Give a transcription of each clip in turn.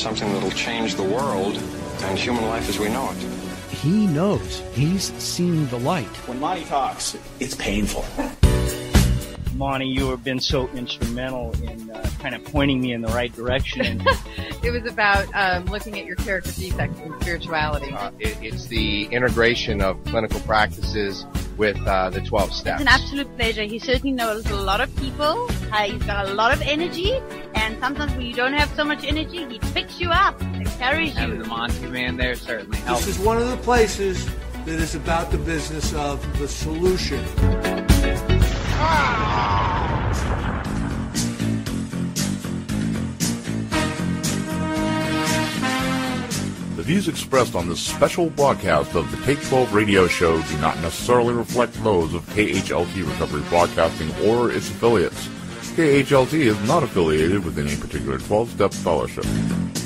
something that'll change the world and human life as we know it. He knows. He's seen the light. When Monty talks, it's painful. Monty, you have been so instrumental in kind of pointing me in the right direction. It was about looking at your character defects in spirituality. It's the integration of clinical practices with the 12 steps. It's an absolute pleasure. He certainly knows a lot of people. He's got a lot of energy. And sometimes when you don't have so much energy, he picks you up and carries you. Having the Monty man there certainly helps. This is one of the places that is about the business of the solution. The views expressed on this special broadcast of the Take 12 radio show do not necessarily reflect those of KHLT Recovery Broadcasting or its affiliates. KHLT is not affiliated with any particular 12-step fellowship.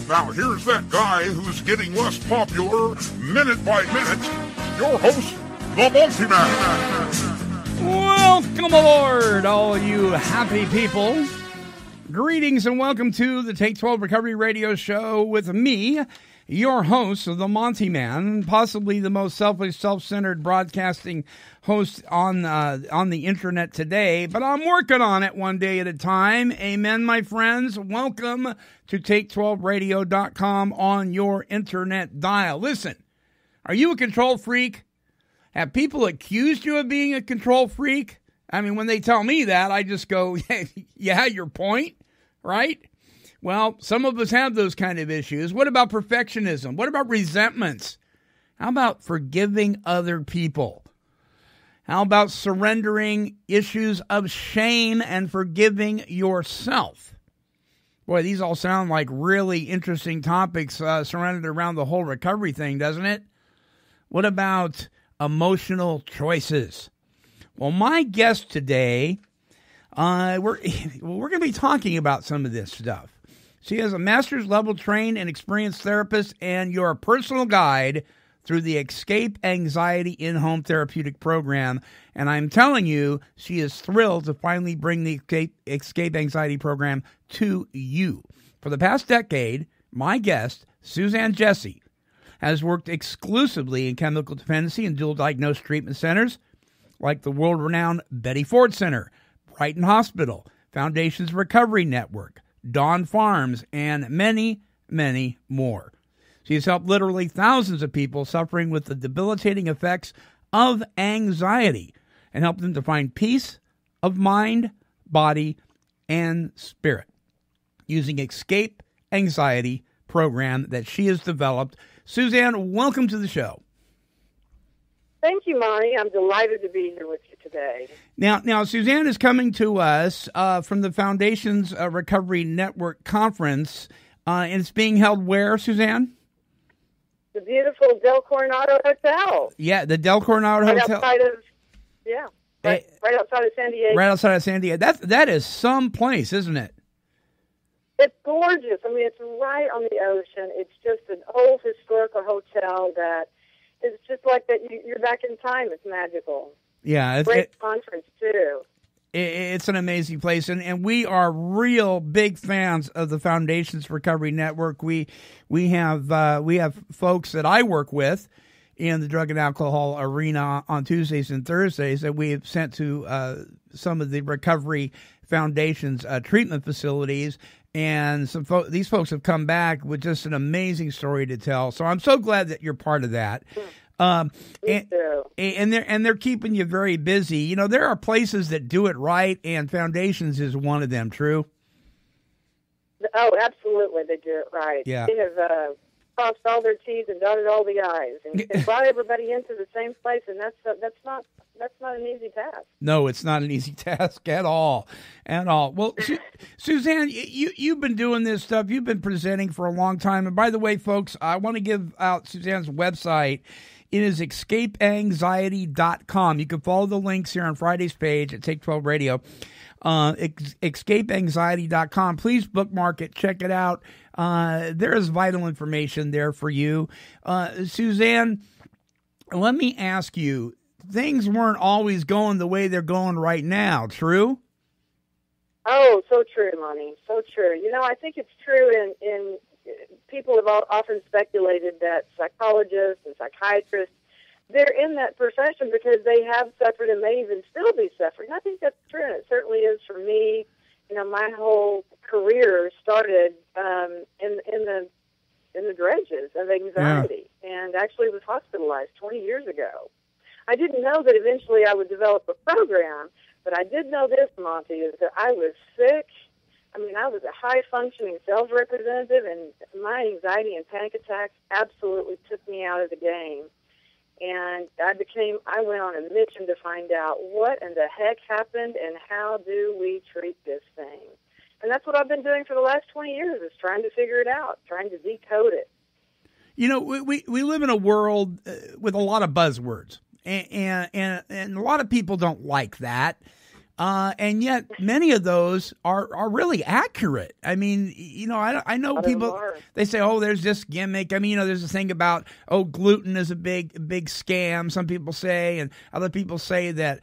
Now here's that guy who's getting less popular minute by minute. Your host, the Monty Man. Welcome aboard, all you happy people. Greetings and welcome to the Take 12 Recovery Radio Show with me, your host of the Monty Man, possibly the most selfish, self-centered broadcasting host on the internet today, but I'm working on it one day at a time. Amen, my friends. Welcome to Take12Radio.com on your internet dial. Listen, are you a control freak? Have people accused you of being a control freak? I mean, when they tell me that, I just go, yeah, your point, right? Well, some of us have those kind of issues. What about perfectionism? What about resentments? How about forgiving other people? How about surrendering issues of shame and forgiving yourself? Boy, these all sound like really interesting topics surrounded around the whole recovery thing, doesn't it? What about emotional choices? Well, my guest today, we're going to be talking about some of this stuff. She is a master's level trained and experienced therapist and your personal guide through the Escape Anxiety in-home therapeutic program. And I'm telling you, she is thrilled to finally bring the Escape Anxiety program to you. For the past decade, my guest, Suzanne Jesse, has worked exclusively in chemical dependency and dual diagnosed treatment centers like the world-renowned Betty Ford Center, Brighton Hospital, Foundations Recovery Network, Dawn Farms, and many, many more. She has helped literally thousands of people suffering with the debilitating effects of anxiety and helped them to find peace of mind, body, and spirit using Escape Anxiety program that she has developed. Suzanne, welcome to the show. Thank you, Monty. I'm delighted to be here with you today. Now, Suzanne is coming to us from the Foundations Recovery Network Conference, and it's being held where, Suzanne? The beautiful Del Coronado Hotel. Yeah, the Del Coronado Hotel. Outside of, right outside of San Diego. Right outside of San Diego. That is some place, isn't it? It's gorgeous. I mean, it's right on the ocean. It's just an old historical hotel that is just like that. You're back in time. It's magical. Yeah. Great conference, too. It's an amazing place, and we are real big fans of the Foundations Recovery Network. We have folks that I work with in the drug and alcohol arena on Tuesdays and Thursdays that we have sent to some of the Recovery Foundation's treatment facilities. And these folks have come back with just an amazing story to tell. So I'm so glad that you're part of that. And they're keeping you very busy. You know, there are places that do it right, and Foundations is one of them. True? Oh, absolutely, they do it right. Yeah. They have crossed all their T's and dotted all the I's, and brought everybody into the same place, and that's not an easy task. No, it's not an easy task at all. Well, Suzanne, you've been doing this stuff. You've been presenting for a long time. And by the way, folks, I want to give out Suzanne's website. It is escapeanxiety.com. You can follow the links here on Friday's page at Take 12 Radio. Escapeanxiety.com. Please bookmark it. Check it out. There is vital information there for you. Suzanne, let me ask you, things weren't always going the way they're going right now, true? Oh, so true, Monty. So true. You know, I think it's true in have often speculated that psychologists and psychiatrists, they're in that profession because they have suffered and may even still be suffering. I think that's true, and it certainly is for me. You know, my whole career started in the dredges of anxiety, and actually was hospitalized 20 years ago. I didn't know that eventually I would develop a program, but I did know this, Monty, is that I was sick. I mean, I was a high-functioning sales representative, and my anxiety and panic attacks absolutely took me out of the game. And I went on a mission to find out what in the heck happened and how do we treat this thing. And that's what I've been doing for the last 20 years, is trying to figure it out, trying to decode it. You know, we live in a world with a lot of buzzwords, and a lot of people don't like that. And yet many of those are really accurate. I mean, you know, I know people, they say, oh, there's this gimmick. I mean, you know, there's a thing about, oh, gluten is a big scam, some people say, and other people say that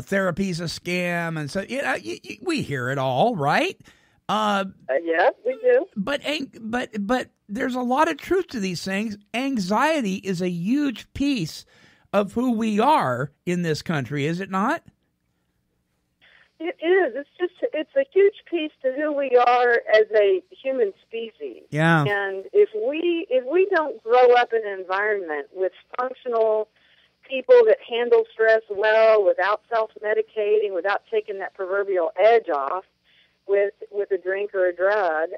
therapy's a scam. And so, you know, we hear it all, right? Yeah, we do. But there's a lot of truth to these things. Anxiety is a huge piece of who we are in this country, is it not? It is. It's a huge piece to who we are as a human species. Yeah. And if we don't grow up in an environment with functional people that handle stress well, without self-medicating, without taking that proverbial edge off with a drink or a drug,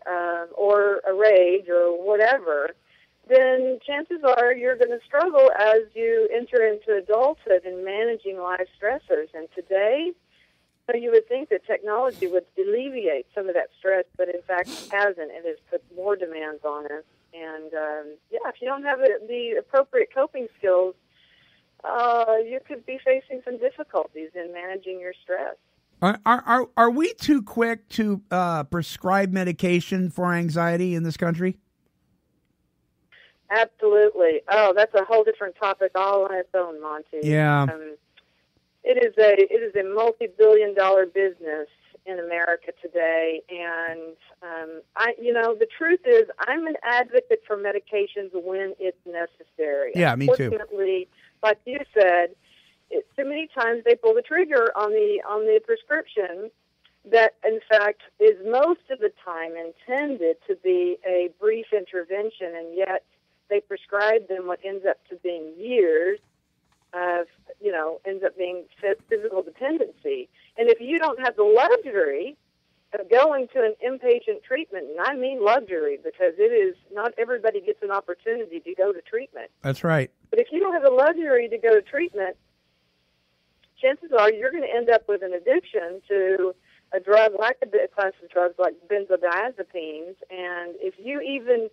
or a rage or whatever, then chances are you're going to struggle as you enter into adulthood and managing life stressors. And today, you would think that technology would alleviate some of that stress, but in fact it hasn't. It has put more demands on us. And, if you don't have the appropriate coping skills, you could be facing some difficulties in managing your stress. Are we too quick to prescribe medication for anxiety in this country? Absolutely. Oh, that's a whole different topic all on its own, Monty. Yeah. It is a multi-billion-dollar business in America today, and the truth is, I'm an advocate for medications when it's necessary. Yeah, me too. Unfortunately, like you said, too many times they pull the trigger on the prescription that, in fact, is most of the time intended to be a brief intervention, and yet they prescribe them what ends up to being years of, ends up being physical dependency. And if you don't have the luxury of going to an inpatient treatment, and I mean luxury because it is not everybody gets an opportunity to go to treatment. That's right. But if you don't have the luxury to go to treatment, chances are you're going to end up with an addiction to a drug like a class of drugs like benzodiazepines. And if you even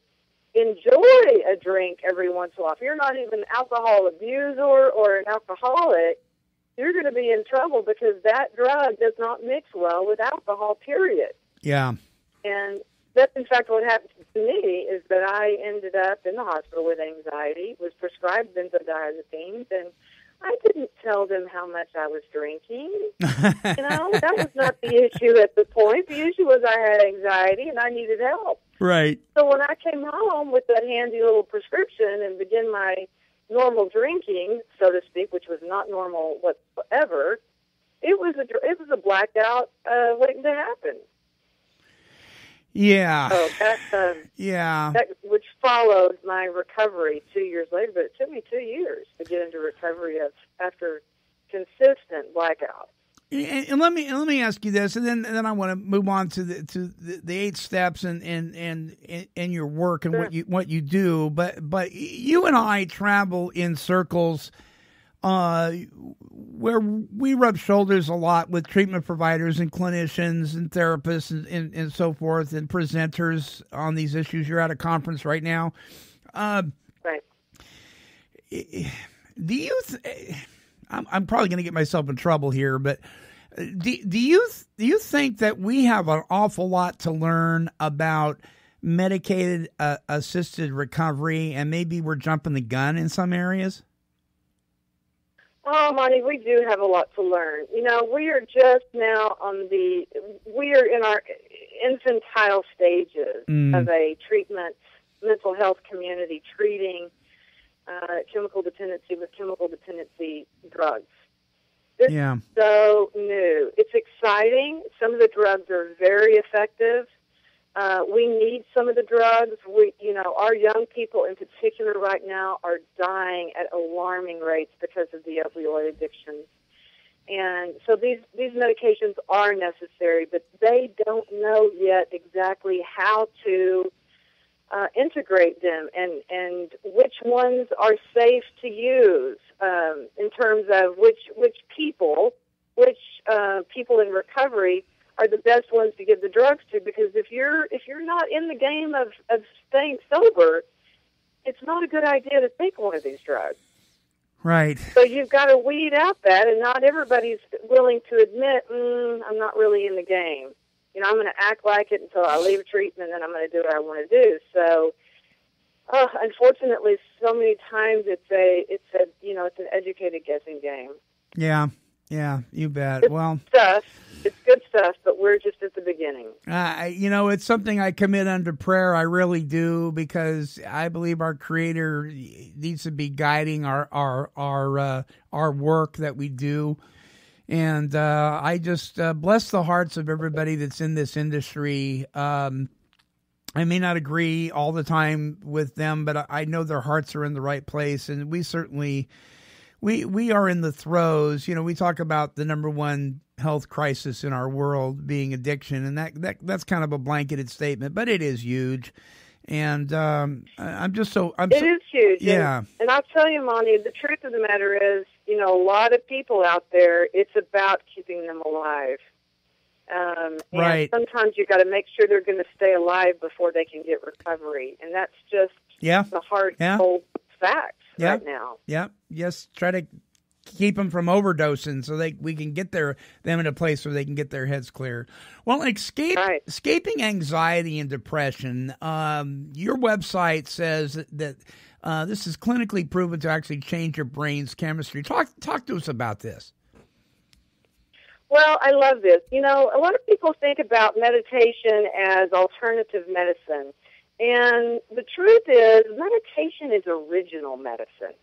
enjoy a drink every once in a while, if you're not even an alcohol abuser or an alcoholic, you're going to be in trouble because that drug does not mix well with alcohol, period. Yeah. And that's, in fact, what happened to me is that I ended up in the hospital with anxiety, was prescribed benzodiazepines, and I didn't tell them how much I was drinking. That was not the issue at the point. The issue was I had anxiety and I needed help. Right. So when I came home with that handy little prescription and began my normal drinking, so to speak, which was not normal whatsoever, it was a blackout waiting to happen. Yeah. So that which followed my recovery 2 years later, but it took me 2 years to get into recovery after consistent blackouts. And let me ask you this, and then I want to move on to the 8 steps and your work and what you do. But you and I travel in circles where we rub shoulders a lot with treatment providers and clinicians and therapists and so forth and presenters on these issues. You're at a conference right now. Right. Do you? I'm probably going to get myself in trouble here, but do you think that we have an awful lot to learn about medicated assisted recovery, and maybe we're jumping the gun in some areas? Oh, Monty, we do have a lot to learn. We are just now we are infantile stages of a treatment, mental health community treating chemical dependency with chemical dependency drugs. This is so new. It's exciting. Some of the drugs are very effective. We need some of the drugs. Our young people in particular right now are dying at alarming rates because of the opioid addiction. And so these medications are necessary, but they don't know yet exactly how to integrate them and which ones are safe to use in terms of which people in recovery are the best ones to give the drugs to, because if you're not in the game of staying sober, it's not a good idea to take one of these drugs. Right. So you've got to weed out that, and not everybody's willing to admit, I'm not really in the game. I'm going to act like it until I leave treatment, and I'm going to do what I want to do. So, unfortunately, so many times it's an educated guessing game. Yeah, you bet. It's good stuff, but we're just at the beginning. It's something I commit under prayer. I really do, because I believe our Creator needs to be guiding our work that we do. And I just bless the hearts of everybody that's in this industry. I may not agree all the time with them, but I know their hearts are in the right place. And we certainly, we are in the throes. We talk about the number one health crisis in our world being addiction. And that's kind of a blanketed statement, but it is huge. And it is huge. Yeah. And I'll tell you, Monty, the truth of the matter is, a lot of people out there, it's about keeping them alive. Right. And sometimes you got to make sure they're going to stay alive before they can get recovery. And that's just the hard, cold facts right now. Yeah. Yes. Try to keep them from overdosing so we can get them in a place where they can get their heads clear. Well, escaping anxiety and depression, your website says that this is clinically proven to actually change your brain's chemistry. Talk to us about this. Well, I love this. A lot of people think about meditation as alternative medicine. And the truth is, meditation is original medicine.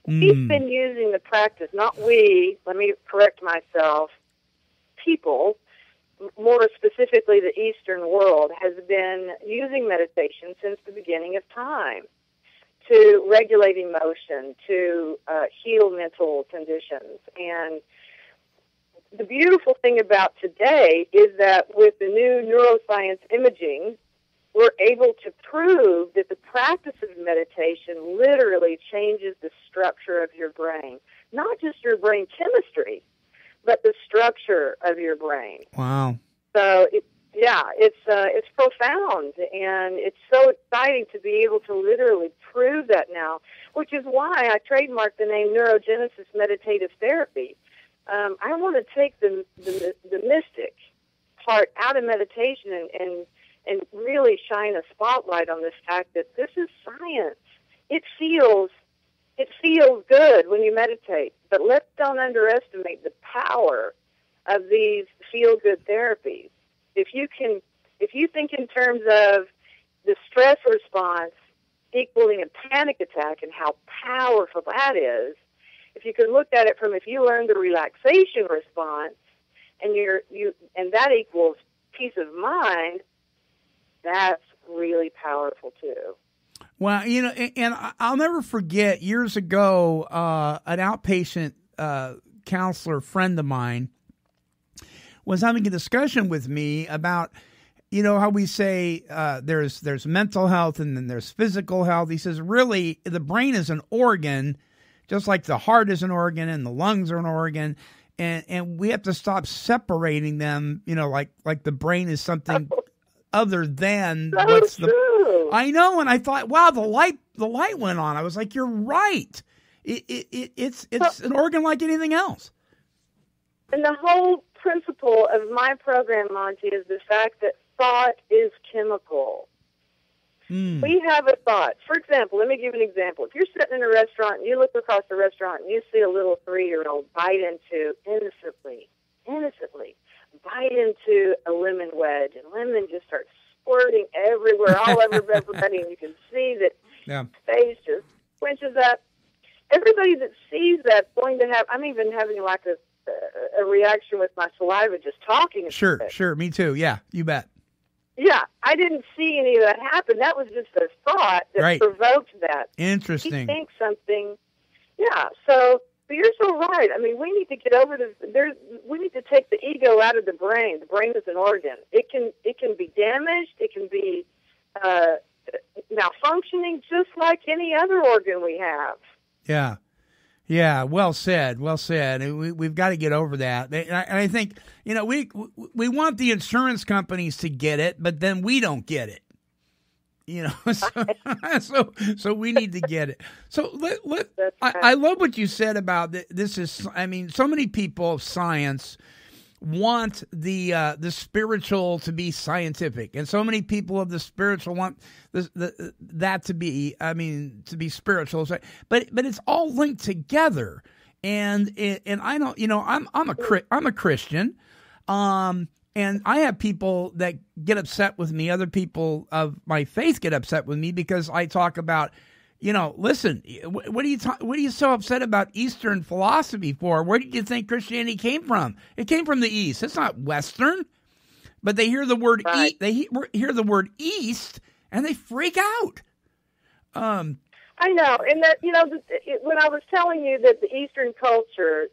We've been using the practice, not we, let me correct myself, people, more specifically the Eastern world, has been using meditation since the beginning of time to regulate emotion, to heal mental conditions. And the beautiful thing about today is that with the new neuroscience imaging, we're able to prove that the practice of meditation literally changes the structure of your brain. Not just your brain chemistry, but the structure of your brain. Wow. So, it's profound, and it's so exciting to be able to literally prove that now, which is why I trademarked the name Neurogenesis Meditative Therapy. I want to take the mystic part out of meditation and really shine a spotlight on this fact that this is science. It feels good when you meditate, but let's don't underestimate the power of these feel-good therapies. If you think in terms of the stress response equaling a panic attack and how powerful that is, if you could look at it from if you learn the relaxation response and and that equals peace of mind, that's really powerful too. Well, and I'll never forget years ago, an outpatient counselor friend of mine was having a discussion with me about, how we say there's mental health and then there's physical health. He says, really, the brain is an organ, just like the heart is an organ and the lungs are an organ. And we have to stop separating them, like the brain is something other than what's the... I know, and I thought, wow, the light went on. I was like, you're right. It's an organ like anything else. And the whole principle of my program, Monty, is the fact that thought is chemical. We have a thought. For example, let me give you an example. If you're sitting in a restaurant and you look across the restaurant and you see a little 3-year-old bite into innocently, bite into a lemon wedge, and lemon just starts squirting everywhere, all over everybody, and you can see that face just quenches up. Everybody that sees that's going to have, I'm even having like a reaction with my saliva just talking. Sure, me too. Yeah, you bet. Yeah, I didn't see any of that happen. That was just a thought that provoked that. Interesting. He thinks something. Yeah, so but you're so right. I mean, we need to get over we need to take the ego out of the brain. The brain is an organ. It can be damaged. It can be malfunctioning just like any other organ we have. Yeah, well said. We've got to get over that. And I think, we want the insurance companies to get it, but then we don't get it. So we need to get it. So I love what you said about this is, I mean, so many people of science want the spiritual to be scientific, and so many people of the spiritual want that to be, to be spiritual. But it's all linked together, and I don't, I'm a Christian, and I have people that get upset with me. Other people of my faith get upset with me because I talk about, listen, what are you so upset about Eastern philosophy for? Where did you think Christianity came from? It came from the East. It's not Western. But they hear the word they hear the word East and they freak out. I know, and that when I was telling you that the Eastern culture,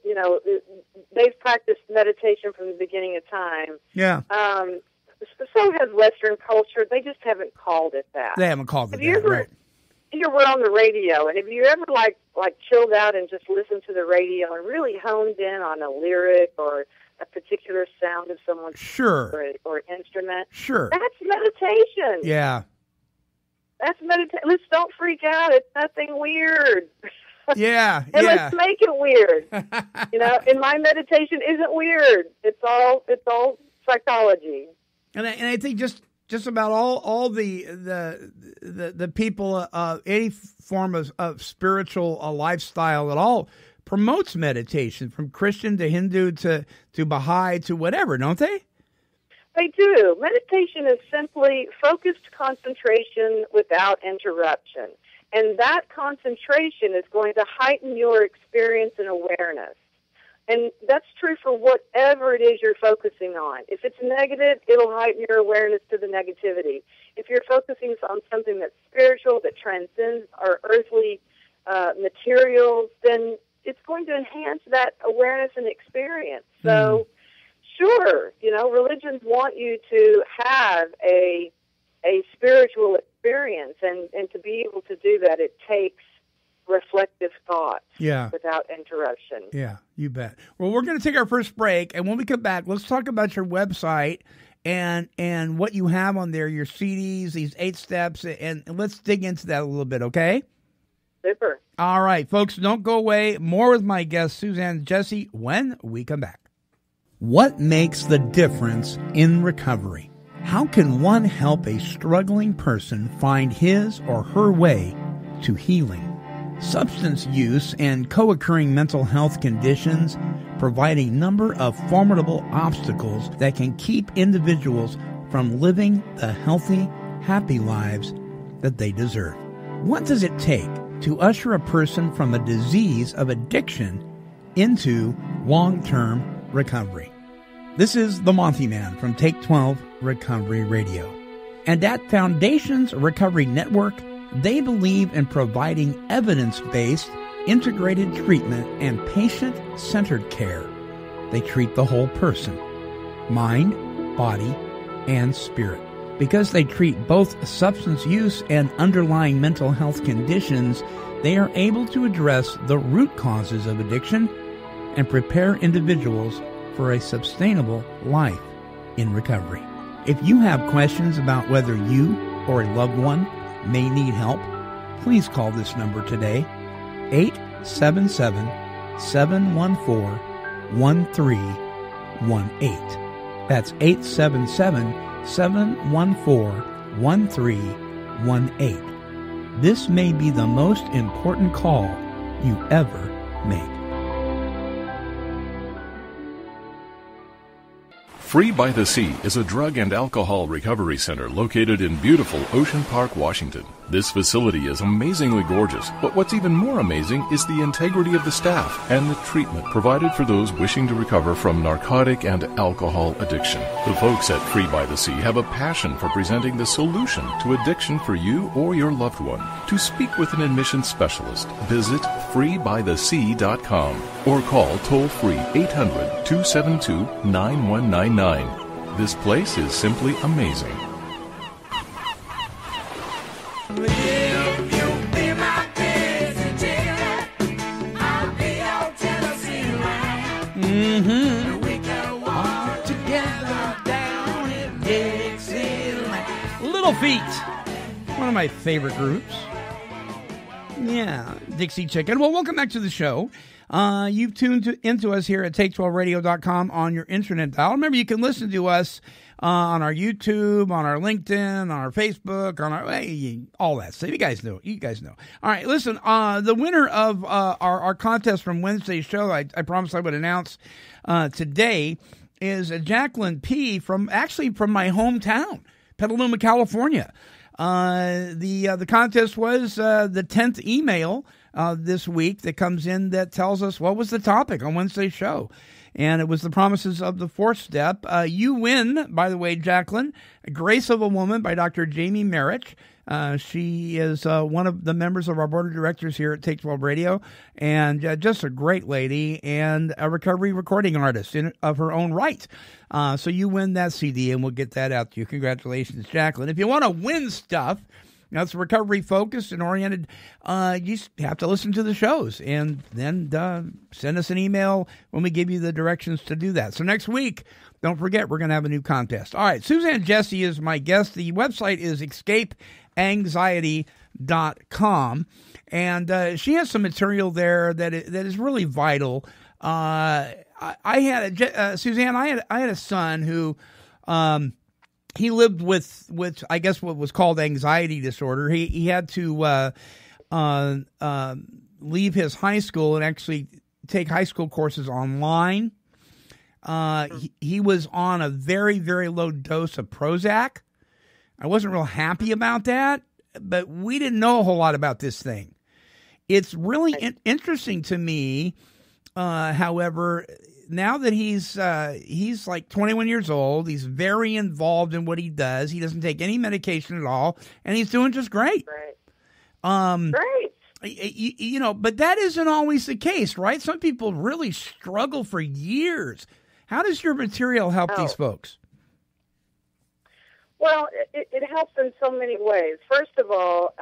they've practiced meditation from the beginning of time. Yeah. So has Western culture. They just haven't called it that. They haven't called it that, right. You were on the radio, and have you ever like chilled out and just listened to the radio and really honed in on a lyric or a particular sound of someone's or instrument? Sure. That's meditation. Yeah. That's meditation. Let's don't freak out. It's nothing weird. Yeah. And let's make it weird. And my meditation isn't weird. It's all psychology. And I think just about all the people, any form of spiritual lifestyle at all promotes meditation, from Christian to Hindu to Baha'i to whatever, don't they? They do. Meditation is simply focused concentration without interruption. And that concentration is going to heighten your experience and awareness. And that's true for whatever it is you're focusing on. If it's negative, it'll heighten your awareness to the negativity. If you're focusing on something that's spiritual, that transcends our earthly materials, then it's going to enhance that awareness and experience. So, sure, religions want you to have a spiritual experience, and to be able to do that, it takes reflective thought without interruption. Yeah, you bet. Well, we're going to take our first break, and when we come back, let's talk about your website and what you have on there, your CDs, these 8 steps, and let's dig into that a little bit, okay? Super. All right, folks, don't go away. More with my guest, Suzanne Jesse, when we come back. What makes the difference in recovery? How can one help a struggling person find his or her way to healing? Substance use and co-occurring mental health conditions provide a number of formidable obstacles that can keep individuals from living the healthy, happy lives that they deserve. What does it take to usher a person from a disease of addiction into long-term recovery? This is the Monty Man from Take 12 Recovery Radio. And at Foundations Recovery Network, they believe in providing evidence-based, integrated treatment and patient-centered care. They treat the whole person, mind, body, and spirit. Because they treat both substance use and underlying mental health conditions, they are able to address the root causes of addiction and prepare individuals for a sustainable life in recovery. If you have questions about whether you or a loved one may need help, please call this number today, 877-714-1318. That's 877-714-1318. This may be the most important call you ever make. Free by the Sea is a drug and alcohol recovery center located in beautiful Ocean Park, Washington. This facility is amazingly gorgeous, but what's even more amazing is the integrity of the staff and the treatment provided for those wishing to recover from narcotic and alcohol addiction. The folks at Free by the Sea have a passion for presenting the solution to addiction for you or your loved one. To speak with an admissions specialist, visit freebythesea.com or call toll-free 800-272-9199. This place is simply amazing. Little Feat, one of my favorite groups. Yeah, Dixie Chicken. Well, welcome back to the show. You've tuned into us here at take12radio.com on your internet dial. Remember, you can listen to us on our YouTube, on our LinkedIn, on our Facebook, on our all that stuff. You guys know. All right, listen. The winner of our contest from Wednesday's show, I promised I would announce today, is Jacqueline P. from my hometown, Petaluma, California. The contest was the 10th email this week that comes in that tells us what was the topic on Wednesday's show. And it was the promises of the fourth step. You win, by the way, Jacqueline, Grace of a Woman by Dr. Jamie Merritt. She is one of the members of our board of directors here at Take 12 Radio, and just a great lady and a recovery recording artist of her own right. So you win that CD, and we'll get that out to you. Congratulations, Jacqueline. If you want to win stuff that's recovery focused and oriented, you just have to listen to the shows and then send us an email when we give you the directions to do that. So next week, don't forget, we're going to have a new contest. All right, Suzanne Jesse is my guest. The website is escapeanxiety.com, and she has some material there that is really vital. Suzanne, I had a son who he lived with I guess what was called anxiety disorder. He had to leave his high school and actually take high school courses online. He was on a very, very low dose of Prozac. I wasn't real happy about that, but we didn't know a whole lot about this thing. It's really interesting to me, however, now that he's like 21 years old, he's very involved in what he does. He doesn't take any medication at all, and he's doing just great. Great. You know, but that isn't always the case, right? Some people really struggle for years. How does your material help these folks? Well, it helps in so many ways. First of all,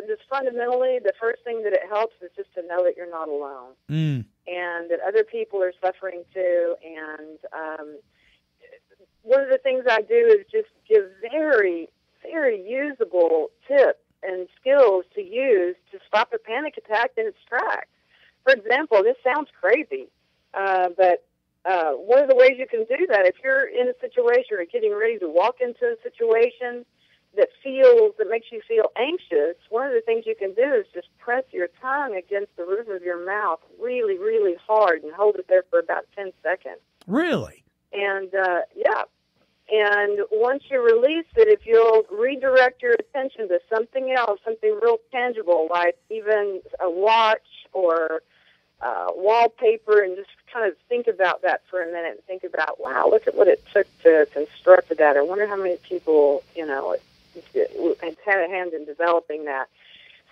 just fundamentally, the first thing that it helps is just to know that you're not alone. And that other people are suffering too. And one of the things I do is just give very, very usable tips and skills to use to stop a panic attack in its tracks. For example, this sounds crazy, but one of the ways you can do that, if you're in a situation or getting ready to walk into a situation that makes you feel anxious, one of the things you can do is just press your tongue against the roof of your mouth really, really hard and hold it there for about 10 seconds. Really? And, yeah. And once you release it, if you'll redirect your attention to something else, something real tangible, like even a watch or wallpaper, and just kind of think about that for a minute and think about, wow, look at what it took to construct that. I wonder how many people, had a hand in developing that.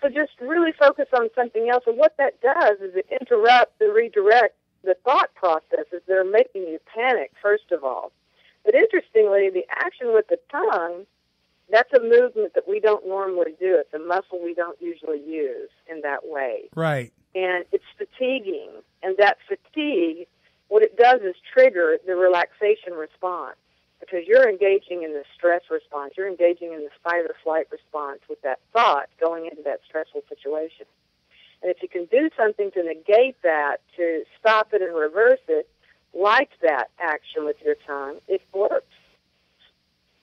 So just really focus on something else. And what that does is it interrupts and redirects the thought processes that are making you panic, first of all. But interestingly, the action with the tongue, that's a movement that we don't normally do. It's a muscle we don't usually use in that way. Right. And it's fatiguing. And that fatigue, what it does is trigger the relaxation response, because you're engaging in the stress response. You're engaging in the fight or flight response with that thought going into that stressful situation. And if you can do something to negate that, to stop it and reverse it, like that action with your tongue, it works.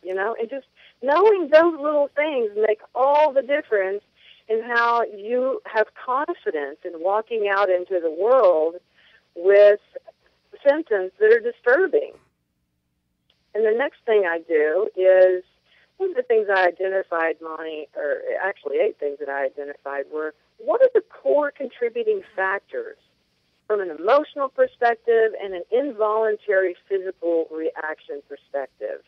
And just knowing those little things make all the difference in how you have confidence in walking out into the world with symptoms that are disturbing. And the next thing I do is, one of the things I identified, Monty, or actually 8 things that I identified were, what are the core contributing factors from an emotional perspective and an involuntary physical reaction perspective?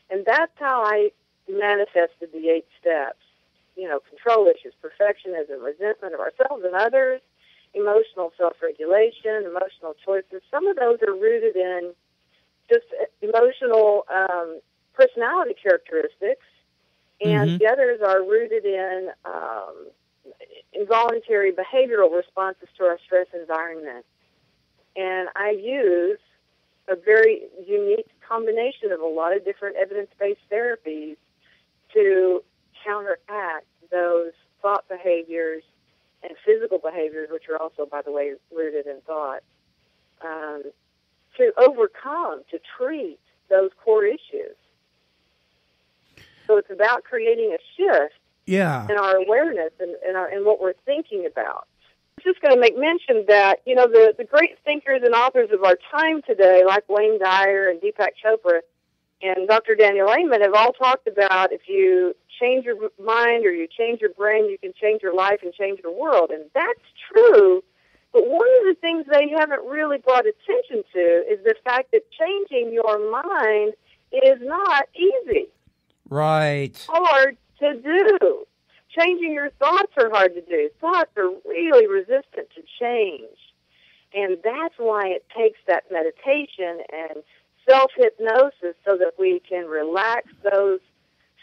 And that's how I manifested the 8 steps. Control issues, perfectionism, resentment of ourselves and others, emotional self-regulation, emotional choices. Some of those are rooted in just emotional personality characteristics, and the others are rooted in involuntary behavioral responses to our stress environment. And I use a very unique combination of a lot of different evidence-based therapies to counteract those thought behaviors and physical behaviors, which are also, by the way, rooted in thought, to overcome, to treat those core issues. So it's about creating a shift in our awareness and what we're thinking about. I'm just going to make mention that, the great thinkers and authors of our time today, like Wayne Dyer and Deepak Chopra and Dr. Daniel Amen, have all talked about if you change your mind or you change your brain, you can change your life and change your world. And that's true. But one of the things they haven't really brought attention to is the fact that changing your mind is not easy. Right. Hard to do. Changing your thoughts are hard to do. Thoughts are really resistant to change. And that's why it takes that meditation and self-hypnosis so that we can relax those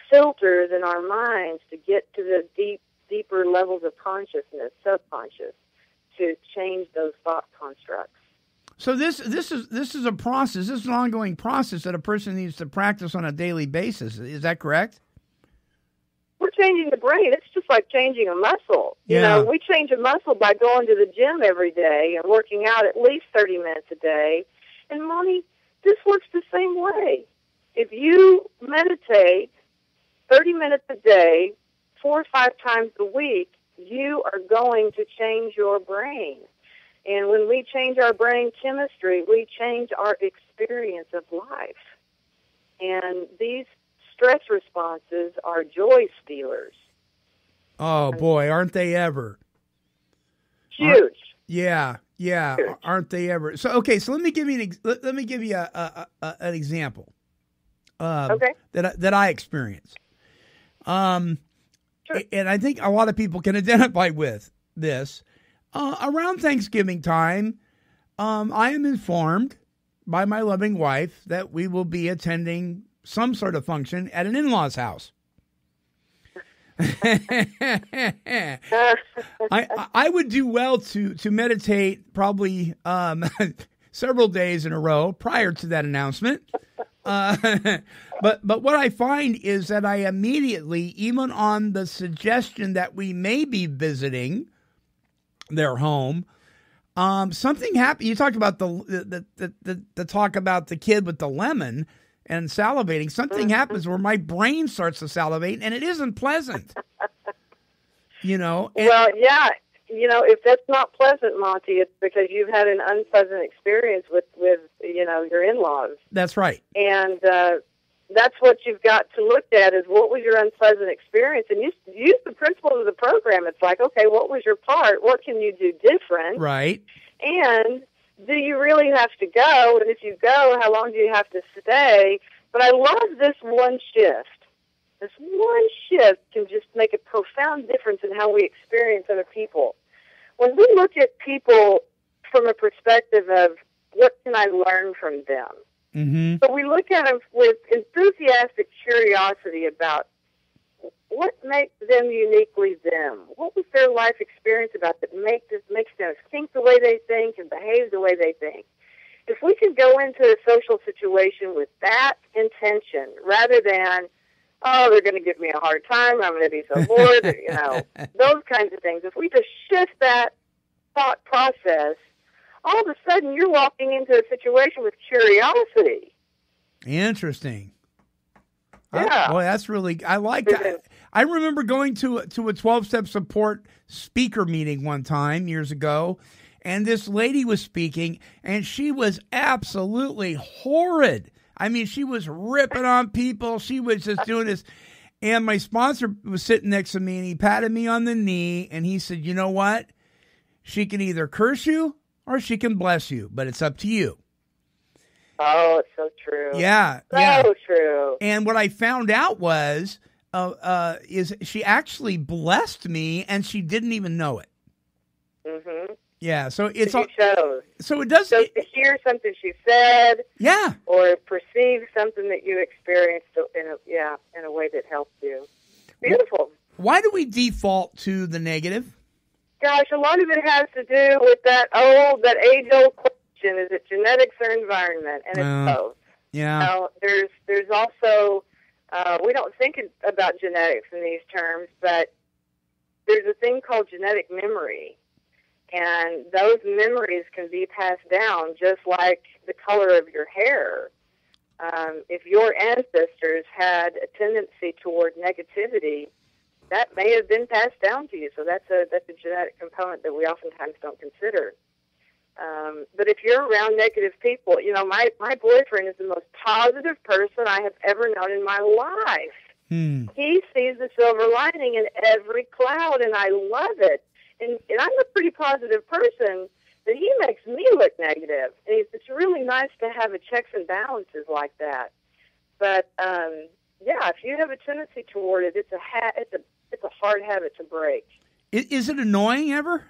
filters in our minds to get to the deeper levels of consciousness, subconscious, to change those thought constructs. So this is a process. This is an ongoing process that a person needs to practice on a daily basis. Is that correct? We're changing the brain. It's just like changing a muscle. We change a muscle by going to the gym every day and working out at least 30 minutes a day. And Monty, this works the same way. If you meditate 30 minutes a day, 4 or 5 times a week, you are going to change your brain. And when we change our brain chemistry, we change our experience of life. And these stress responses are joy stealers. Oh, boy, aren't they ever? Huge. Yeah, huge. Aren't they ever? So, okay, so let me give you an example that I experienced. Sure. And I think a lot of people can identify with this. Around Thanksgiving time, I am informed by my loving wife that we will be attending some sort of function at an in-law's house. I would do well to meditate probably several days in a row prior to that announcement. But what I find is that I immediately, even on the suggestion that we may be visiting their home, something happened. You talked about the talk about the kid with the lemon and salivating. Something happens where my brain starts to salivate, and it isn't pleasant. Well, yeah. If that's not pleasant, Monty, it's because you've had an unpleasant experience with your in-laws. That's right. And that's what you've got to look at is what was your unpleasant experience, and use the principles of the program. It's like, okay, what was your part? What can you do different? Right. And do you really have to go? And if you go, how long do you have to stay? But I love this one shift. This one shift can just make a profound difference in how we experience other people. When we look at people from a perspective of what can I learn from them, so we look at them with enthusiastic curiosity about what makes them uniquely them. What was their life experience about that makes them think the way they think and behave the way they think? If we could go into a social situation with that intention rather than, oh, they're going to give me a hard time, I'm going to be so bored, those kinds of things. If we just shift that thought process, all of a sudden you're walking into a situation with curiosity. Interesting. Yeah. Boy, that's really, I like that. I remember going to a 12-step support speaker meeting one time years ago, and this lady was speaking, and she was absolutely horrid. I mean, she was ripping on people. She was just doing this. And my sponsor was sitting next to me, and he patted me on the knee, and he said, you know what? She can either curse you or she can bless you, but it's up to you. Oh, it's so true. Yeah. So true. And what I found out was is she actually blessed me, and she didn't even know it. Mm-hmm. Yeah, so it's all. So it does. So to hear something she said, yeah, or perceive something that you experienced in a way that helped you. Beautiful. Why do we default to the negative? Gosh, a lot of it has to do with that age-old question: is it genetics or environment? And it's both. Yeah. Now, there's also we don't think about genetics in these terms, but there's a thing called genetic memory. And those memories can be passed down just like the color of your hair. If your ancestors had a tendency toward negativity, that may have been passed down to you. So that's a genetic component that we oftentimes don't consider. But if you're around negative people, my boyfriend is the most positive person I have ever known in my life. He sees the silver lining in every cloud, and I love it. And I'm a pretty positive person, but he makes me look negative. And it's really nice to have a checks and balances like that. But if you have a tendency toward it, it's a hard habit to break. Is it annoying ever?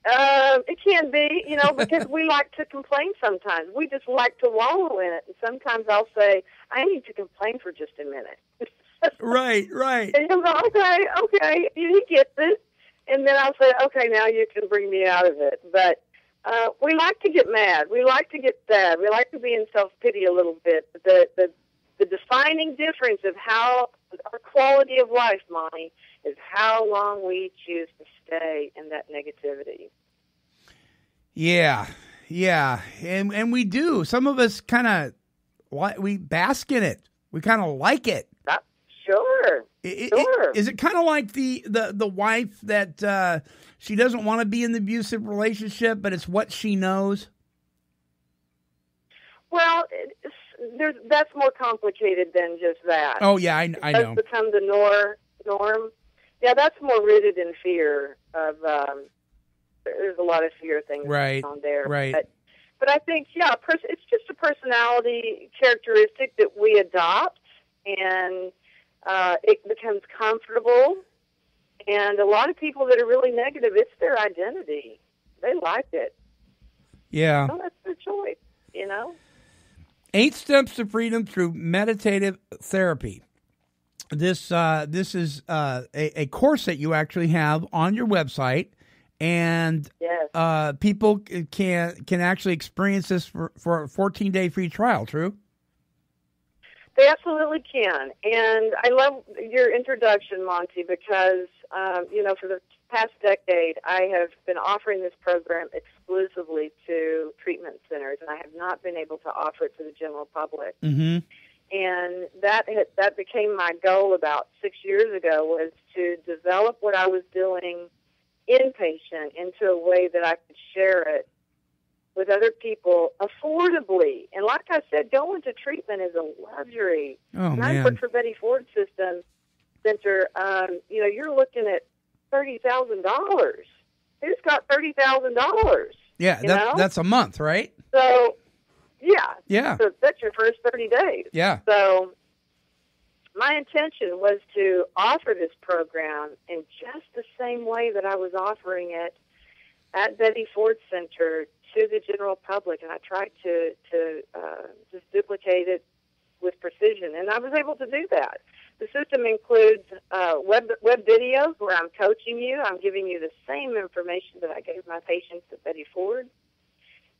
It can be, because we like to complain sometimes. We just like to wallow in it. And sometimes I'll say, I need to complain for just a minute. Right. And he'll go, okay, he gets it. And then I'll say, okay, now you can bring me out of it. But we like to get mad. We like to get sad. We like to be in self-pity a little bit. The defining difference of how our quality of life, Monty, is how long we choose to stay in that negativity. Yeah. And we do. Some of us we bask in it. We kind of like it. Sure. Is it kind of like the wife that she doesn't want to be in the abusive relationship, but it's what she knows? Well, that's more complicated than just that. Oh, yeah, I know. That's become the norm. Yeah, that's more rooted in fear of, there's a lot of fear things on there. Right. But I think, it's just a personality characteristic that we adopt, and it becomes comfortable. And a lot of people that are really negative, it's their identity. They like it. Yeah. So that's their choice, 8 Steps to Freedom through Meditative Therapy. This is a course that you actually have on your website, and yes. People can actually experience this for a 14-day free trial, true? They absolutely can. And I love your introduction, Monty, because, for the past decade, I have been offering this program exclusively to treatment centers, and I have not been able to offer it to the general public. Mm-hmm. And that became my goal about 6 years ago, was to develop what I was doing inpatient into a way that I could share it with other people affordably. And like I said, going to treatment is a luxury. Oh, and I work for Betty Ford System Center. You're looking at $30,000. Who's got $30,000? Yeah, that's a month, right? So, yeah. Yeah. So that's your first 30 days. Yeah. So my intention was to offer this program in just the same way that I was offering it at Betty Ford Center to the general public, and I tried to just duplicate it with precision, and I was able to do that. The system includes web videos where I'm coaching you. I'm giving you the same information that I gave my patients at Betty Ford,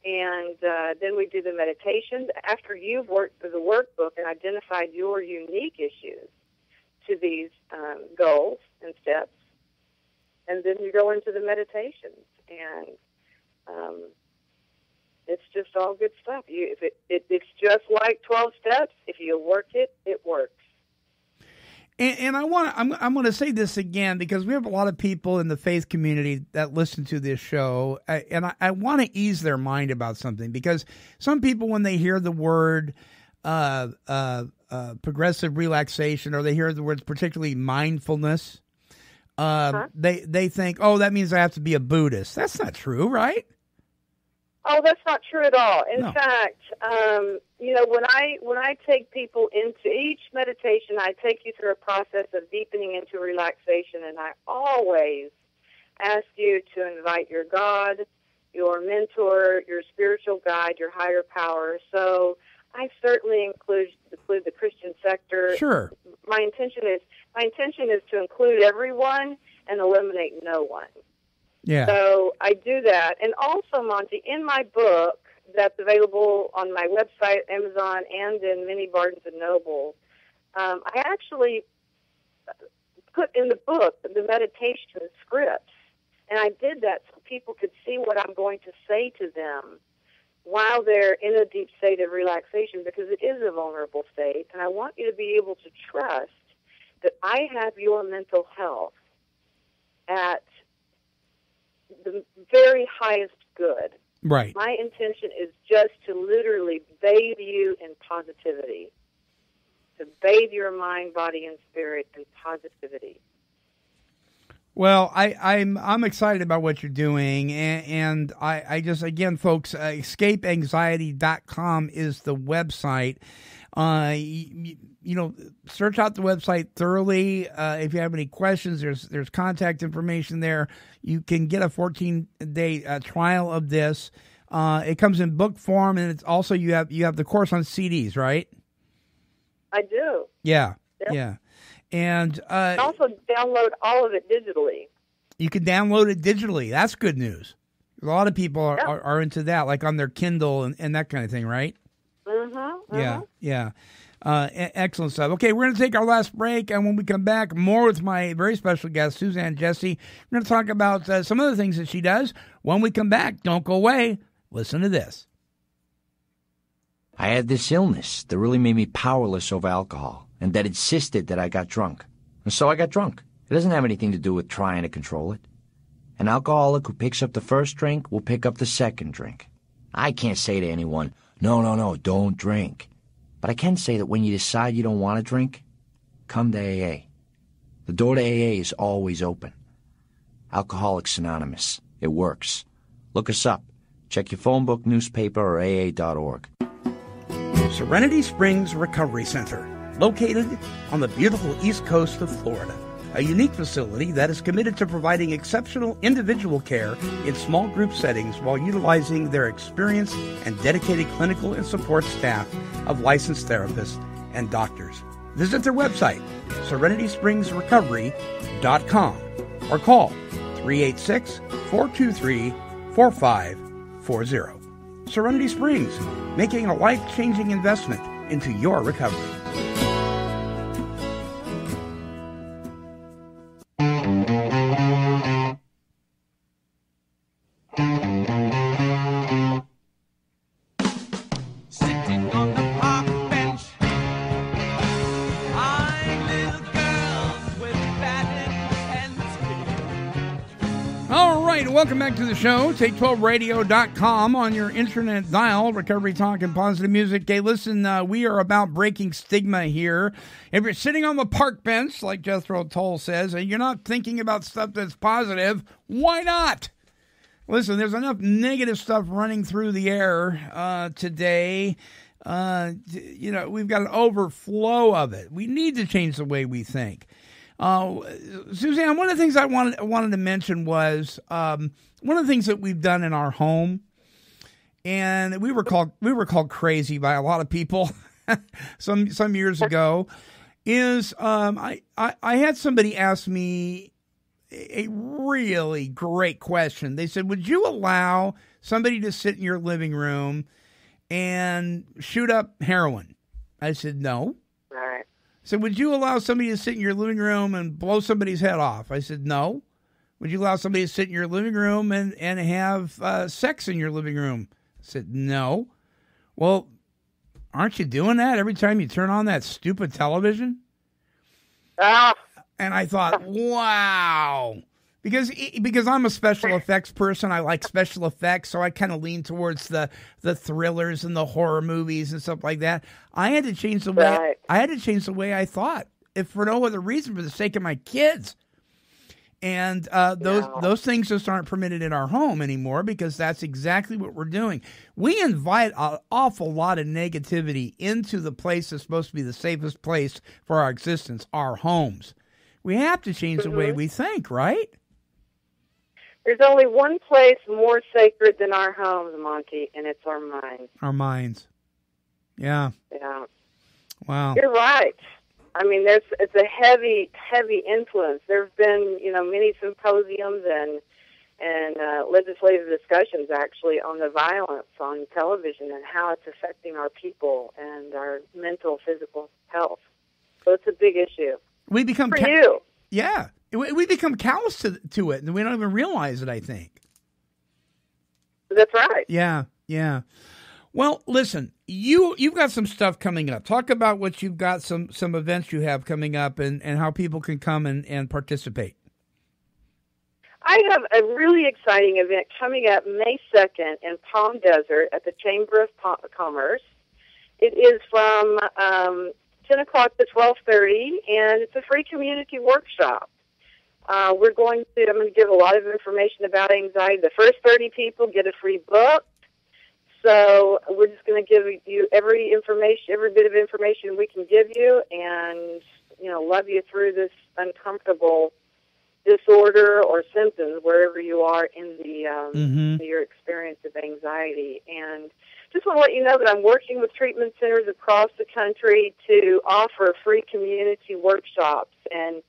and then we do the meditations after you've worked through the workbook and identified your unique issues to these goals and steps, and then you go into the meditations, and it's just all good stuff. It's just like 12 steps. If you work it, it works. And I'm going to say this again because we have a lot of people in the faith community that listen to this show, and I want to ease their mind about something, because some people, when they hear the word progressive relaxation, or they hear the words particularly mindfulness, they think, oh, that means I have to be a Buddhist. That's not true, right? Oh, that's not true at all. In No. fact, when I take people into each meditation, I take you through a process of deepening into relaxation, and I always ask you to invite your God, your mentor, your spiritual guide, your higher power. So I certainly include the Christian sector. Sure. My intention is to include everyone and eliminate no one. Yeah. So I do that. And also, Monty, in my book that's available on my website, Amazon, and in many Barnes & Noble, I actually put in the book the meditation scripts. And I did that so people could see what I'm going to say to them while they're in a deep state of relaxation, because it is a vulnerable state. And I want you to be able to trust that I have your mental health at the very highest good. Right. My intention is just to literally bathe you in positivity, to bathe your mind, body, and spirit in positivity. Well, I'm excited about what you're doing, and I just, again, folks, escapeanxiety.com is the website. Search out the website thoroughly. If you have any questions, there's contact information there. You can get a 14-day trial of this. It comes in book form, and it's also you have the course on CDs, right? I do. Yeah, Yep. yeah. And also download all of it digitally. You can download it digitally. That's good news. A lot of people are into that, like on their Kindle and that kind of thing, right? Mm-hmm. Yeah. Excellent stuff. Okay, we're going to take our last break, and when we come back, more with my very special guest, Suzanne Jesse. We're going to talk about some of the things that she does. When we come back, don't go away. Listen to this. I had this illness that really made me powerless over alcohol, and that insisted that I got drunk. And so I got drunk. It doesn't have anything to do with trying to control it. An alcoholic who picks up the first drink will pick up the second drink. I can't say to anyone, no, don't drink. But I can say that when you decide you don't want to drink, come to AA. The door to AA is always open. Alcoholics Anonymous. It works. Look us up. Check your phone book, newspaper, or AA.org. Serenity Springs Recovery Center, located on the beautiful east coast of Florida. A unique facility that is committed to providing exceptional individual care in small group settings while utilizing their experienced and dedicated clinical and support staff of licensed therapists and doctors. Visit their website, serenityspringsrecovery.com, or call 386-423-4540. Serenity Springs, making a life-changing investment into your recovery. Welcome back to the show, Take12Radio.com on your internet dial, recovery talk and positive music. Hey, listen, we are about breaking stigma here. If you're sitting on the park bench, like Jethro Tull says, and you're not thinking about stuff that's positive, why not? Listen, there's enough negative stuff running through the air today. We've got an overflow of it. We need to change the way we think. Suzanne, one of the things I wanted to mention was one of the things that we've done in our home, and we were called crazy by a lot of people some years ago. Is I had somebody ask me a really great question. They said, "Would you allow somebody to sit in your living room and shoot up heroin?" I said, "No." All right. So would you allow somebody to sit in your living room and blow somebody's head off? I said, no. Would you allow somebody to sit in your living room and have sex in your living room? I said, no. Well, aren't you doing that every time you turn on that stupid television? And I thought, wow. Because I'm a special effects person, I like special effects, so I kind of lean towards the thrillers and the horror movies and stuff like that. I had to change the way I thought, if for no other reason, for the sake of my kids. And those things just aren't permitted in our home anymore, because that's exactly what we're doing. We invite an awful lot of negativity into the place that's supposed to be the safest place for our existence, our homes. We have to change the way we think, right? There's only one place more sacred than our homes, Monty, and it's our minds. Our minds. Yeah. Yeah. Wow. You're right. I mean, it's a heavy, heavy influence. There have been, many symposiums and legislative discussions, actually, on the violence on television and how it's affecting our people and our mental, physical health. So it's a big issue. We become for you. Yeah. We become callous to it, and we don't even realize it, I think. That's right. Yeah, yeah. Well, listen, you've got some stuff coming up. Talk about what you've got, some events you have coming up, and how people can come and participate. I have a really exciting event coming up May 2nd in Palm Desert at the Chamber of Commerce. It is from 10 o'clock to 12:30, and it's a free community workshop. I'm going to give a lot of information about anxiety. The first 30 people get a free book. So we're just going to give you every bit of information we can give you, and love you through this uncomfortable disorder or symptoms wherever you are in your experience of anxiety. And just want to let you know that I'm working with treatment centers across the country to offer free community workshops, and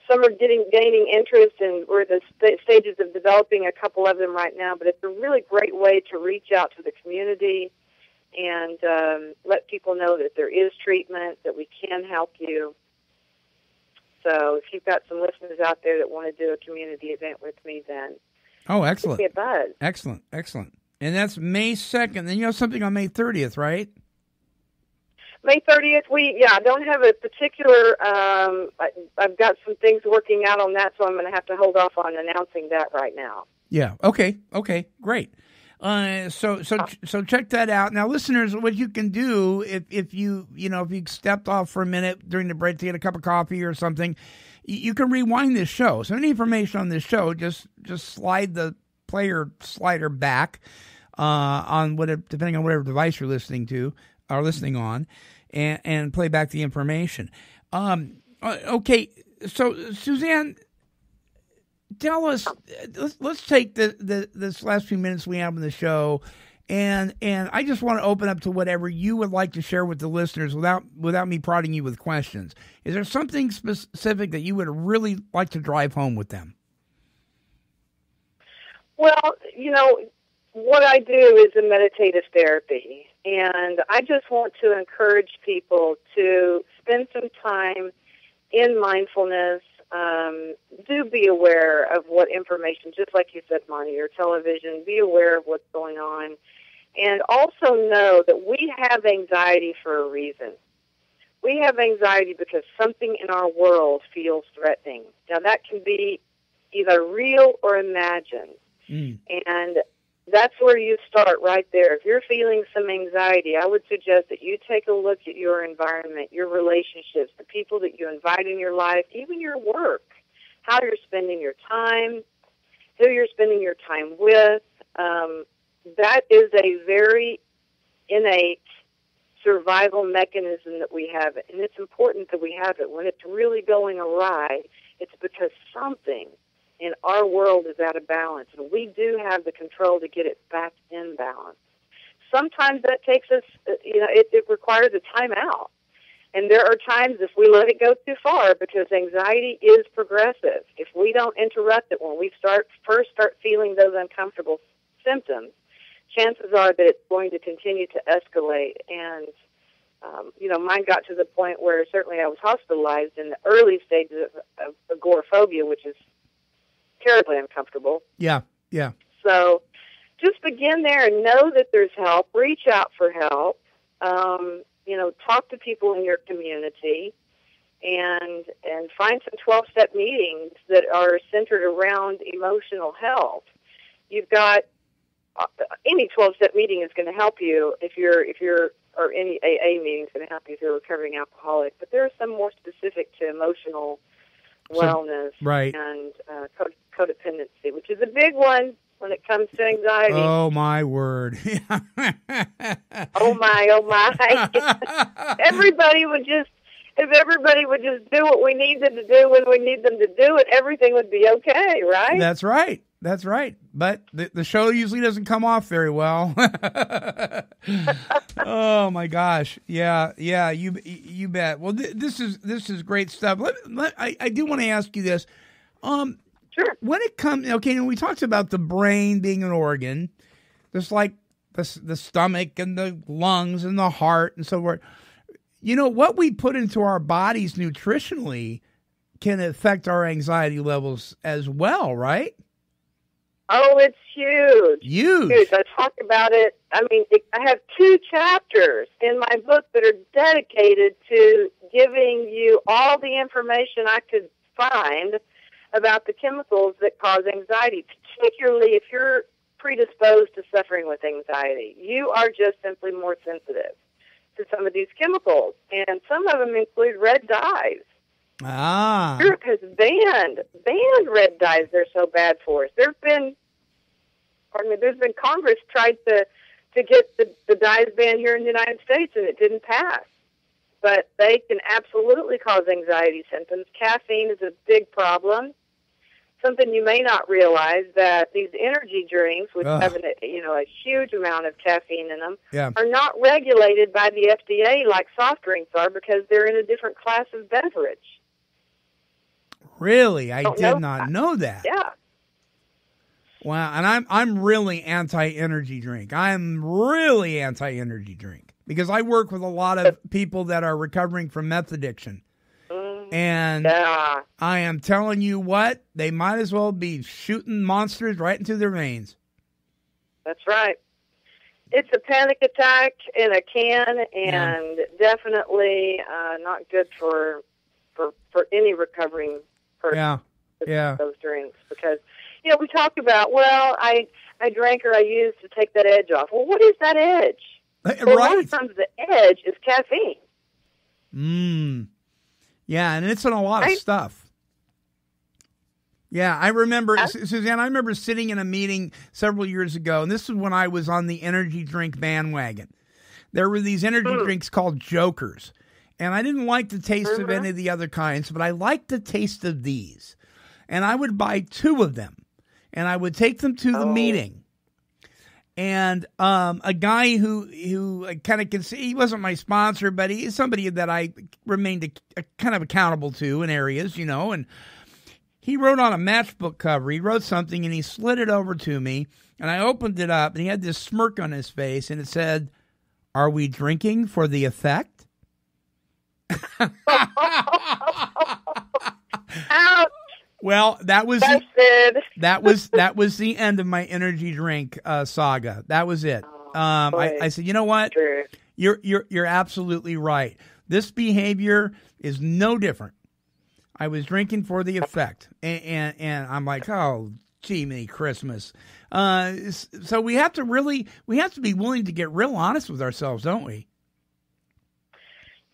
some are gaining interest, and we're at the stages of developing a couple of them right now. But it's a really great way to reach out to the community and let people know that there is treatment, that we can help you. So if you've got some listeners out there that want to do a community event with me, then excellent. Give me a buzz. Excellent. And that's May 2nd. Then you have something on May 30th, right? May 30th, I don't have a particular, I've got some things working out on that, so I'm going to have to hold off on announcing that right now. Yeah, okay, great. So check that out. Now, listeners, what you can do, if you stepped off for a minute during the break to get a cup of coffee or something, you can rewind this show. So any information on this show, just slide the player slider back depending on whatever device you're listening to or listening on, and play back the information. Okay, so Suzanne, tell us. Let's take this last few minutes we have in the show, and I just want to open up to whatever you would like to share with the listeners without me prodding you with questions. Is there something specific that you would really like to drive home with them? Well, what I do is a meditative therapy, and I just want to encourage people to spend some time in mindfulness. Do be aware of what information, just like you said, Monty, your television, be aware of what's going on, and also know that we have anxiety for a reason. We have anxiety because something in our world feels threatening. Now, that can be either real or imagined. And that's where you start right there. If you're feeling some anxiety, I would suggest that you take a look at your environment, your relationships, the people that you invite in your life, even your work, how you're spending your time, who you're spending your time with. That is a very innate survival mechanism that we have, and it's important that we have it. When it's really going awry, it's because something in our world is out of balance, and we do have the control to get it back in balance. Sometimes that takes us, it requires a timeout. And there are times if we let it go too far, because anxiety is progressive. If we don't interrupt it when we first start feeling those uncomfortable symptoms, chances are that it's going to continue to escalate. And, mine got to the point where certainly I was hospitalized in the early stages of agoraphobia, which is terribly uncomfortable. Yeah. So just begin there and know that there's help. Reach out for help. Talk to people in your community and find some 12-step meetings that are centered around emotional health. You've got any 12-step meeting is going to help you or any AA meeting is going to help you if you're a recovering alcoholic. But there are some more specific to emotional wellness and codependency, which is a big one when it comes to anxiety. Oh, my word. Oh, my. If everybody would just do what we need them to do when we need them to do it, everything would be okay, right? That's right. But the show usually doesn't come off very well. Oh my gosh. Yeah, you bet. Well, this is great stuff. I do want to ask you this. Sure. When it comes, when we talked about the brain being an organ, just like the stomach and the lungs and the heart and so forth, what we put into our bodies nutritionally can affect our anxiety levels as well, right? Oh, it's huge. Huge. I talk about it. I have 2 chapters in my book that are dedicated to giving you all the information I could find about the chemicals that cause anxiety, particularly if you're predisposed to suffering with anxiety. You are just simply more sensitive to some of these chemicals, and some of them include red dyes. Europe has banned red dyes. They're so bad for us. There's been Congress tried to get the dyes banned here in the United States, and it didn't pass. But they can absolutely cause anxiety symptoms. Caffeine is a big problem. Something you may not realize, that these energy drinks, which have a huge amount of caffeine in them, are not regulated by the FDA like soft drinks are, because they're in a different class of beverage. Really? I did not know that. Yeah. Wow, and I'm really anti-energy drink. I'm really anti-energy drink because I work with a lot of people that are recovering from meth addiction. And I am telling you what, they might as well be shooting monsters right into their veins. That's right. It's a panic attack in a can, and definitely not good for any recovering person. Those drinks, because we talk about, I drank or I used to take that edge off. Well, what is that edge? Well, a lot of times the edge is caffeine. Yeah, and it's in a lot of stuff. Yeah, I remember, Suzanne, I remember sitting in a meeting several years ago, and this is when I was on the energy drink bandwagon. There were these energy drinks called Jokers, and I didn't like the taste of any of the other kinds, but I liked the taste of these. And I would buy 2 of them, and I would take them to the meeting. And a guy who I kind of can see, he wasn't my sponsor, but he's somebody that I remained kind of accountable to in areas, and he wrote on a matchbook cover, he wrote something and he slid it over to me, and I opened it up and he had this smirk on his face and it said, "Are we drinking for the effect?" Ouch. Well, that was the end of my energy drink saga. That was it. I said, you know what? You're absolutely right. This behavior is no different. I was drinking for the effect, and I'm like, oh, gee, me Christmas. So we have to be willing to get real honest with ourselves, don't we?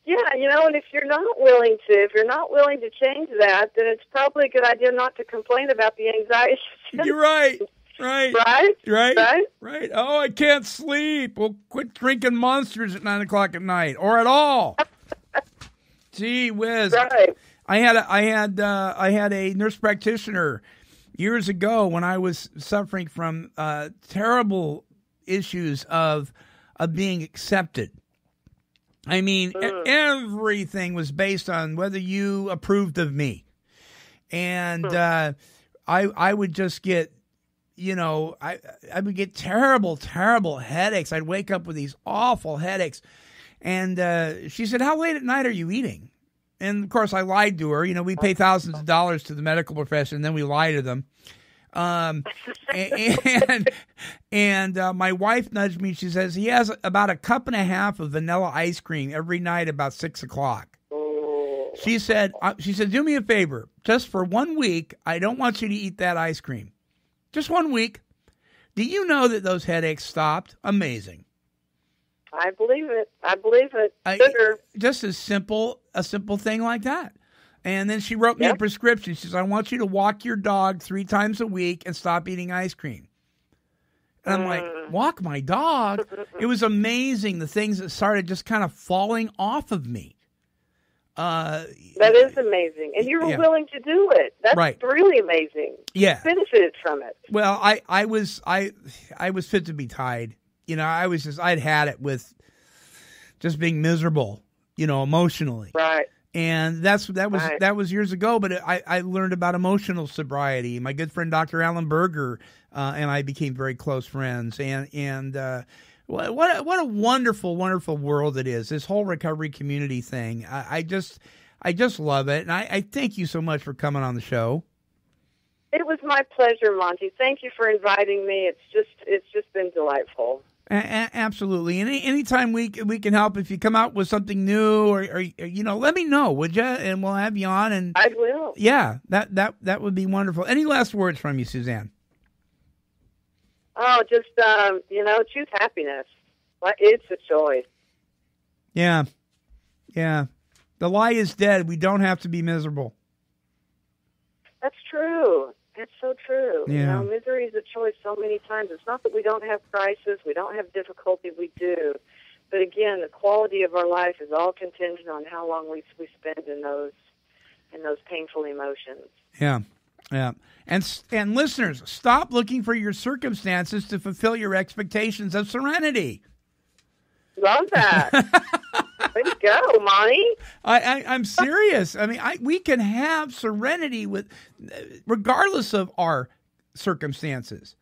Yeah, and if you're not willing to change that, then it's probably a good idea not to complain about the anxiety. You're right. Right. Oh, I can't sleep. Well, quit drinking Monsters at 9:00 at night, or at all. Gee whiz. Right. I had a nurse practitioner years ago when I was suffering from terrible issues of being accepted. I mean, everything was based on whether you approved of me. And I would just get, I would get terrible, terrible headaches. I'd wake up with these awful headaches. And she said, "How late at night are you eating?" And, of course, I lied to her. We pay thousands of dollars to the medical profession, and then we lie to them. And my wife nudged me. She says he has about a cup and a half of vanilla ice cream every night about 6:00. She said, do me a favor. Just for 1 week, I don't want you to eat that ice cream. Just 1 week. Do you know that those headaches stopped? Amazing. I believe it. Sugar. Just a simple thing like that. And then she wrote me a prescription. She says, I want you to walk your dog 3 times a week and stop eating ice cream. And I'm like, walk my dog? It was amazing, the things that started just kind of falling off of me. That is amazing. And you were willing to do it. That's really amazing. Yeah. You benefited from it. Well, I was fit to be tied. You know, I'd had it with just being miserable, you know, emotionally. Right. And that was years ago, but I learned about emotional sobriety. My good friend Dr. Alan Berger and I became very close friends. And what a wonderful, wonderful world it is, this whole recovery community thing. I just love it. And I thank you so much for coming on the show. It was my pleasure, Monty. Thank you for inviting me. It's just been delightful. Absolutely. And anytime we can help, if you come out with something new or you know, let me know, would you? And we'll have you on. And I will. Yeah, that would be wonderful. Any last words from you, Suzanne? Oh, just, choose happiness. It's a choice. Yeah. Yeah. The lie is dead. We don't have to be miserable. That's true. That's so true. Yeah. You know, misery is a choice so many times. It's not that we don't have crisis, we don't have difficulty, we do. But again, the quality of our life is all contingent on how long we spend in those painful emotions. Yeah. Yeah. And listeners, stop looking for your circumstances to fulfill your expectations of serenity. Love that. Way to go, Monty. I'm serious. I mean, we can have serenity regardless of our circumstances.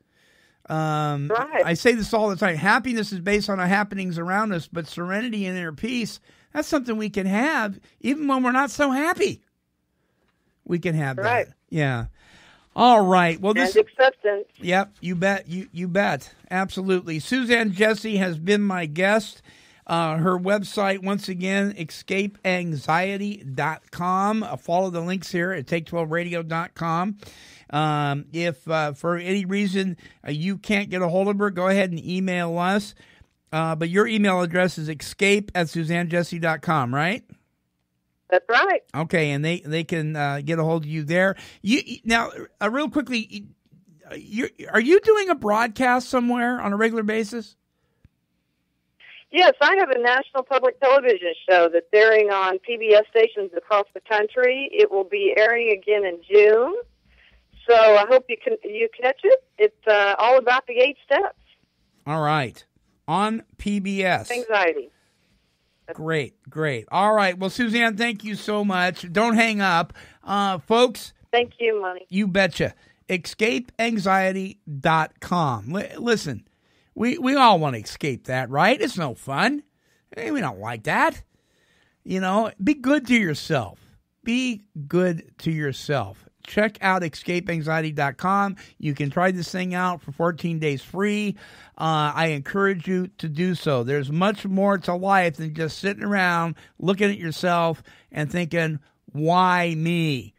Right. I say this all the time. Happiness is based on the happenings around us, but serenity and inner peace, that's something we can have even when we're not so happy. We can have that. Yeah. All right. Well, and acceptance. Yep, you bet. You bet. Absolutely. Suzanne Jesse has been my guest. Her website, once again, escapeanxiety.com. Follow the links here at take12radio.com. If for any reason you can't get a hold of her, go ahead and email us. But your email address is escape@suzannejesse.com, right? That's right. Okay, and they can get a hold of you there. Now, real quickly, are you doing a broadcast somewhere on a regular basis? Yes, I have a national public television show that's airing on PBS stations across the country. It will be airing again in June, so I hope you catch it. It's all about the 8 steps. All right, on PBS. Anxiety. Great. All right. Well, Suzanne, thank you so much. Don't hang up. Folks. Thank you, Monty. You betcha. escapeanxiety.com. Listen, we all want to escape that, right? It's no fun. Hey, we don't like that. You know, be good to yourself. Be good to yourself. Check out escapeanxiety.com. You can try this thing out for 14 days free. I encourage you to do so. There's much more to life than just sitting around looking at yourself and thinking, why me?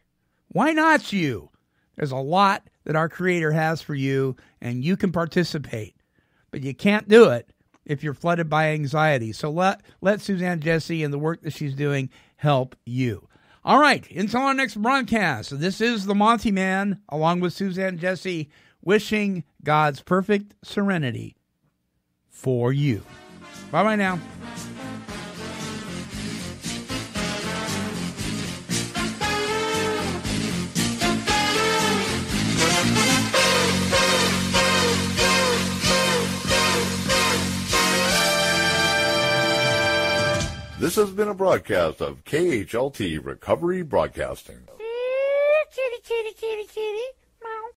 Why not you? There's a lot that our Creator has for you, and you can participate. But you can't do it if you're flooded by anxiety. So let Suzanne Jesse and the work that she's doing help you. All right, until our next broadcast, this is the Monty Man, along with Suzanne Jesse, wishing God's perfect serenity for you. Bye-bye now. This has been a broadcast of KHLT Recovery Broadcasting. Kitty, kitty, kitty, kitty.